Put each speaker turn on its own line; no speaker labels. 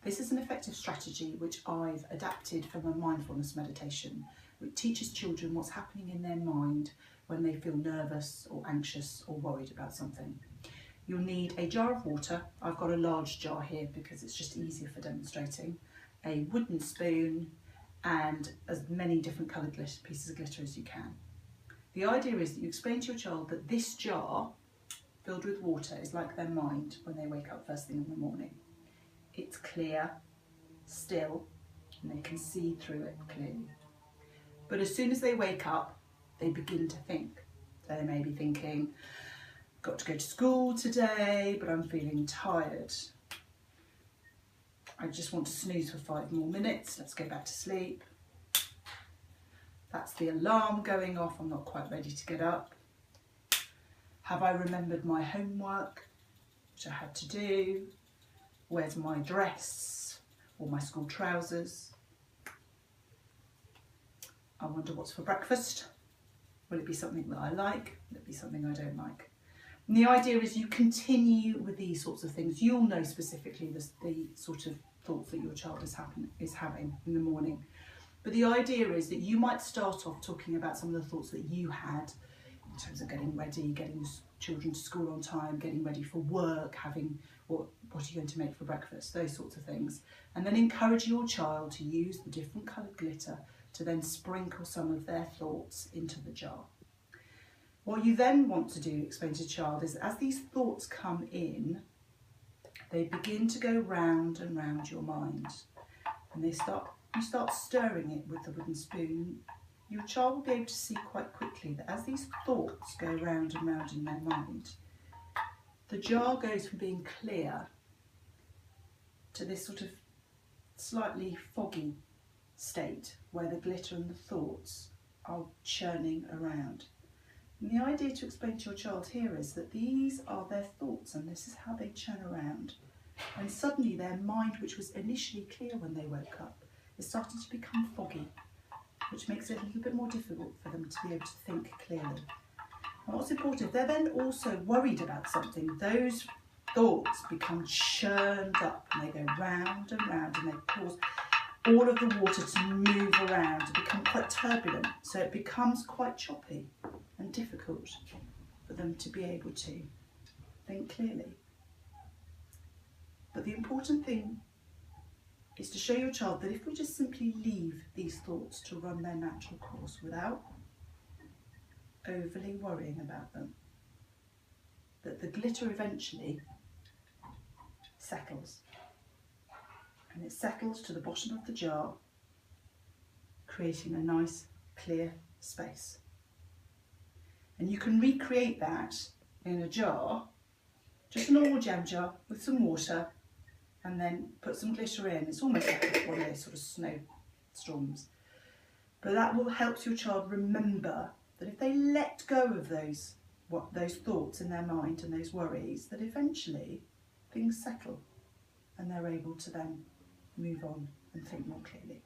This is an effective strategy which I've adapted from a mindfulness meditation, which teaches children what's happening in their mind when they feel nervous or anxious or worried about something. You'll need a jar of water. I've got a large jar here because it's just easier for demonstrating. A wooden spoon and as many different coloured pieces of glitter as you can. The idea is that you explain to your child that this jar filled with water is like their mind when they wake up first thing in the morning. It's clear, still, and they can see through it clearly. But as soon as they wake up, they begin to think. So they may be thinking, got to go to school today, but I'm feeling tired. I just want to snooze for 5 more minutes. Let's go back to sleep. That's the alarm going off. I'm not quite ready to get up. Have I remembered my homework, which I had to do? Where's my dress or my school trousers? I wonder what's for breakfast. Will it be something that I like? Will it be something I don't like? And the idea is you continue with these sorts of things. You'll know specifically the sort of thoughts that your child is having in the morning. But the idea is that you might start off talking about some of the thoughts that you had in terms of getting ready, getting children to school on time, getting ready for work, having what are you going to make for breakfast, those sorts of things. And then encourage your child to use the different coloured glitter to then sprinkle some of their thoughts into the jar. What you then want to do, explain to the child, is as these thoughts come in, they begin to go round and round your mind. And you start stirring it with the wooden spoon. Your child will be able to see quite quickly that as these thoughts go round and round in their mind, the jar goes from being clear to this sort of slightly foggy state where the glitter and the thoughts are churning around. And the idea to explain to your child here is that these are their thoughts and this is how they churn around. And suddenly their mind, which was initially clear when they woke up, is starting to become foggy, which makes it a little bit more difficult for them to be able to think clearly. And what's important, if they're then also worried about something, those thoughts become churned up and they go round and round and they cause all of the water to move around, to become quite turbulent. So it becomes quite choppy and difficult for them to be able to think clearly. But the important thing is to show your child that if we just simply leave these thoughts to run their natural course without overly worrying about them, that the glitter eventually settles. And it settles to the bottom of the jar, creating a nice clear space. And you can recreate that in a jar, just a normal jam jar with some water, and then put some glitter in. It's almost like one of those sort of snowstorms. But that will help your child remember that if they let go of those thoughts in their mind and those worries, that eventually things settle and they're able to then move on and think more clearly.